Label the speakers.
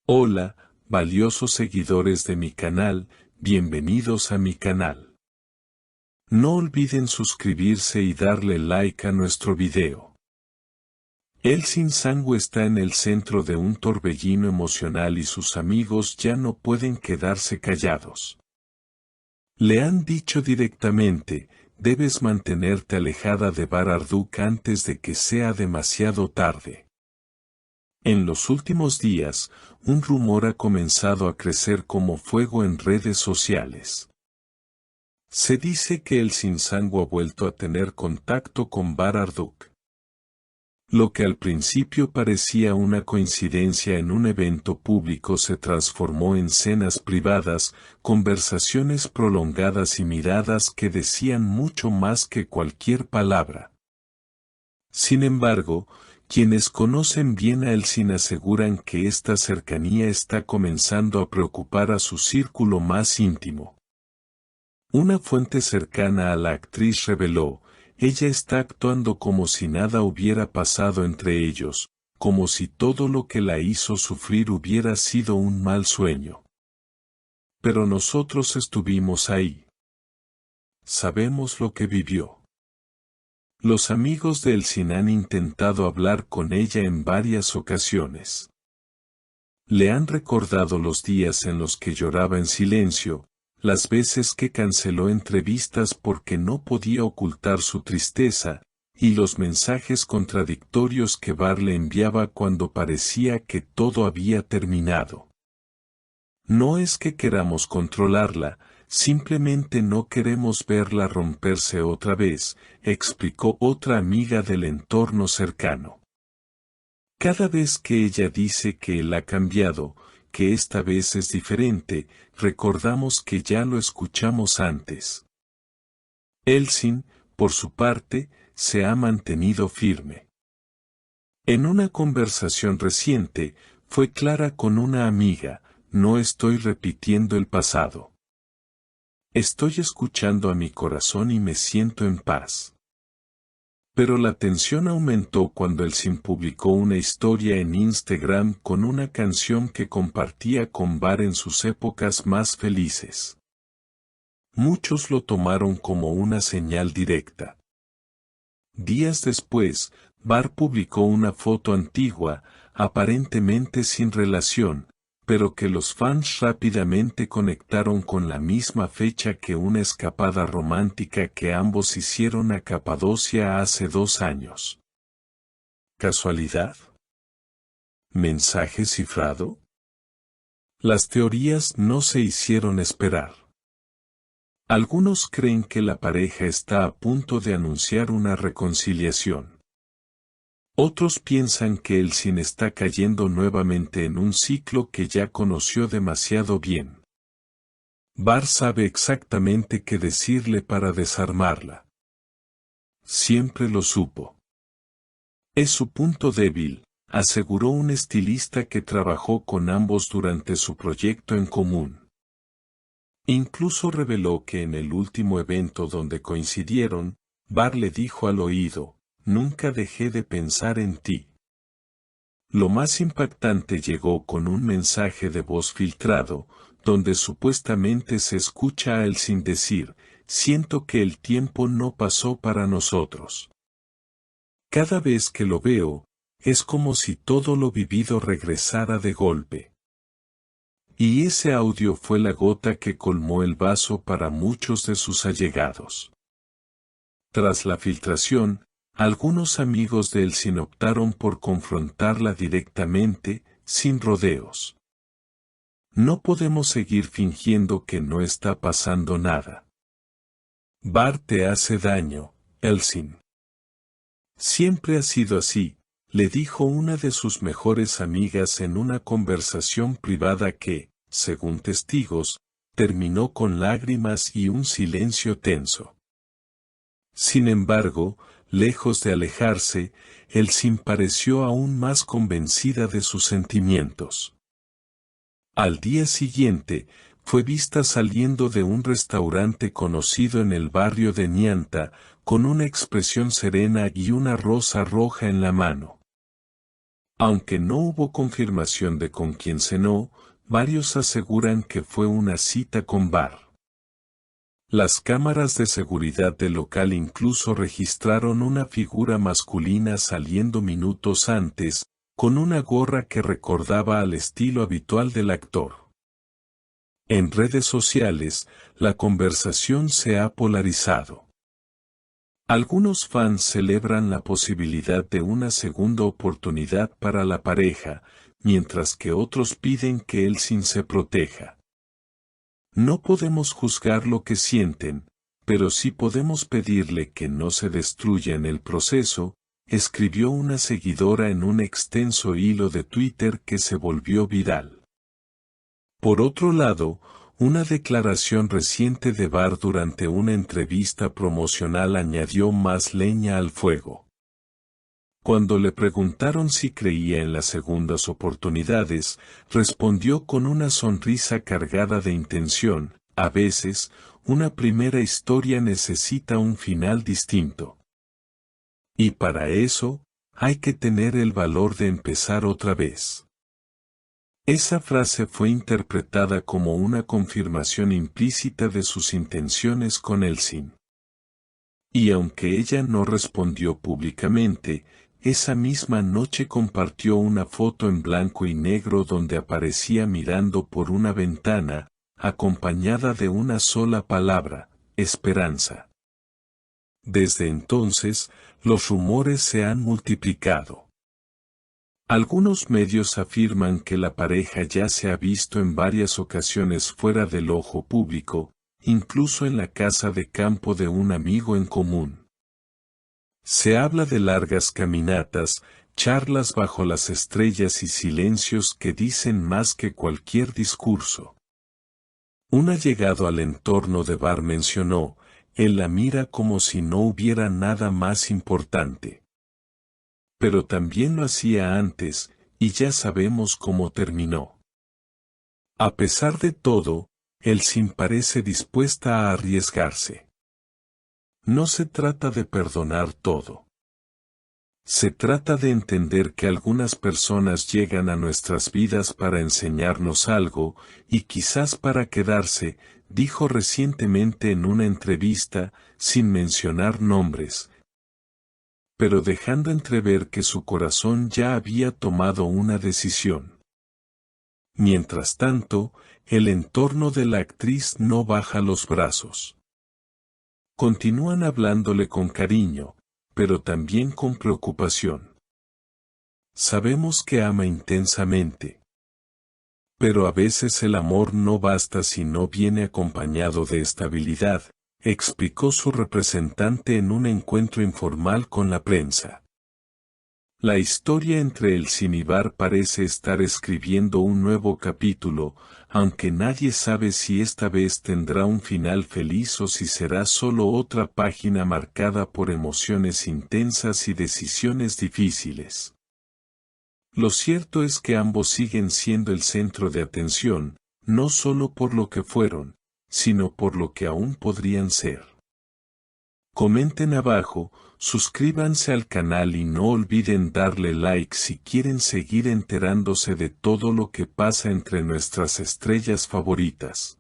Speaker 1: Hola, valiosos seguidores de mi canal, bienvenidos a mi canal. No olviden suscribirse y darle like a nuestro video. Elsin Sangu está en el centro de un torbellino emocional y sus amigos ya no pueden quedarse callados. Le han dicho directamente, debes mantenerte alejada de Bar Arduk antes de que sea demasiado tarde. En los últimos días, un rumor ha comenzado a crecer como fuego en redes sociales. Se dice que Elsin Sangu ha vuelto a tener contacto con Bar Arduk. Lo que al principio parecía una coincidencia en un evento público se transformó en cenas privadas, conversaciones prolongadas y miradas que decían mucho más que cualquier palabra. Sin embargo, quienes conocen bien a Elsin aseguran que esta cercanía está comenzando a preocupar a su círculo más íntimo. Una fuente cercana a la actriz reveló, ella está actuando como si nada hubiera pasado entre ellos, como si todo lo que la hizo sufrir hubiera sido un mal sueño. Pero nosotros estuvimos ahí. Sabemos lo que vivió. Los amigos de Elsin han intentado hablar con ella en varias ocasiones. Le han recordado los días en los que lloraba en silencio, las veces que canceló entrevistas porque no podía ocultar su tristeza, y los mensajes contradictorios que Bar le enviaba cuando parecía que todo había terminado. No es que queramos controlarla, simplemente no queremos verla romperse otra vez, explicó otra amiga del entorno cercano. Cada vez que ella dice que él ha cambiado, que esta vez es diferente, recordamos que ya lo escuchamos antes. Elsin, por su parte, se ha mantenido firme. En una conversación reciente, fue clara con una amiga, no estoy repitiendo el pasado. Estoy escuchando a mi corazón y me siento en paz. Pero la tensión aumentó cuando Elsin publicó una historia en Instagram con una canción que compartía con Bar en sus épocas más felices. Muchos lo tomaron como una señal directa. Días después, Bar publicó una foto antigua, aparentemente sin relación, pero que los fans rápidamente conectaron con la misma fecha que una escapada romántica que ambos hicieron a Capadocia hace 2 años. ¿Casualidad? ¿Mensaje cifrado? Las teorías no se hicieron esperar. Algunos creen que la pareja está a punto de anunciar una reconciliación. Otros piensan que Elsin está cayendo nuevamente en un ciclo que ya conoció demasiado bien. Bar sabe exactamente qué decirle para desarmarla. Siempre lo supo. Es su punto débil, aseguró un estilista que trabajó con ambos durante su proyecto en común. Incluso reveló que en el último evento donde coincidieron, Bar le dijo al oído, nunca dejé de pensar en ti. Lo más impactante llegó con un mensaje de voz filtrado, donde supuestamente se escucha a él sin decir, siento que el tiempo no pasó para nosotros. Cada vez que lo veo, es como si todo lo vivido regresara de golpe. Y ese audio fue la gota que colmó el vaso para muchos de sus allegados. Tras la filtración, algunos amigos de Elsin optaron por confrontarla directamente, sin rodeos. No podemos seguir fingiendo que no está pasando nada. Bar te hace daño, Elsin. Siempre ha sido así, le dijo una de sus mejores amigas en una conversación privada que, según testigos, terminó con lágrimas y un silencio tenso. Sin embargo, lejos de alejarse, Elsin pareció aún más convencida de sus sentimientos. Al día siguiente, fue vista saliendo de un restaurante conocido en el barrio de Nianta, con una expresión serena y una rosa roja en la mano. Aunque no hubo confirmación de con quién cenó, varios aseguran que fue una cita con Barr. Las cámaras de seguridad del local incluso registraron una figura masculina saliendo minutos antes, con una gorra que recordaba al estilo habitual del actor. En redes sociales, la conversación se ha polarizado. Algunos fans celebran la posibilidad de una segunda oportunidad para la pareja, mientras que otros piden que Elsin se proteja. No podemos juzgar lo que sienten, pero sí podemos pedirle que no se destruya en el proceso, escribió una seguidora en un extenso hilo de Twitter que se volvió viral. Por otro lado, una declaración reciente de Barr durante una entrevista promocional añadió más leña al fuego. Cuando le preguntaron si creía en las segundas oportunidades, respondió con una sonrisa cargada de intención: a veces, una primera historia necesita un final distinto. Y para eso, hay que tener el valor de empezar otra vez. Esa frase fue interpretada como una confirmación implícita de sus intenciones con Elsin. Y aunque ella no respondió públicamente, esa misma noche compartió una foto en blanco y negro donde aparecía mirando por una ventana, acompañada de una sola palabra: esperanza. Desde entonces, los rumores se han multiplicado. Algunos medios afirman que la pareja ya se ha visto en varias ocasiones fuera del ojo público, incluso en la casa de campo de un amigo en común. Se habla de largas caminatas, charlas bajo las estrellas y silencios que dicen más que cualquier discurso. Un allegado al entorno de Barr mencionó: él la mira como si no hubiera nada más importante. Pero también lo hacía antes, y ya sabemos cómo terminó. A pesar de todo, Elsin parece dispuesta a arriesgarse. No se trata de perdonar todo. Se trata de entender que algunas personas llegan a nuestras vidas para enseñarnos algo, y quizás para quedarse, dijo recientemente en una entrevista, sin mencionar nombres, pero dejando entrever que su corazón ya había tomado una decisión. Mientras tanto, el entorno de la actriz no baja los brazos. Continúan hablándole con cariño, pero también con preocupación. Sabemos que ama intensamente. Pero a veces el amor no basta si no viene acompañado de estabilidad, explicó su representante en un encuentro informal con la prensa. La historia entre Elsin y Barr parece estar escribiendo un nuevo capítulo, aunque nadie sabe si esta vez tendrá un final feliz o si será solo otra página marcada por emociones intensas y decisiones difíciles. Lo cierto es que ambos siguen siendo el centro de atención, no solo por lo que fueron, sino por lo que aún podrían ser. Comenten abajo, suscríbanse al canal y no olviden darle like si quieren seguir enterándose de todo lo que pasa entre nuestras estrellas favoritas.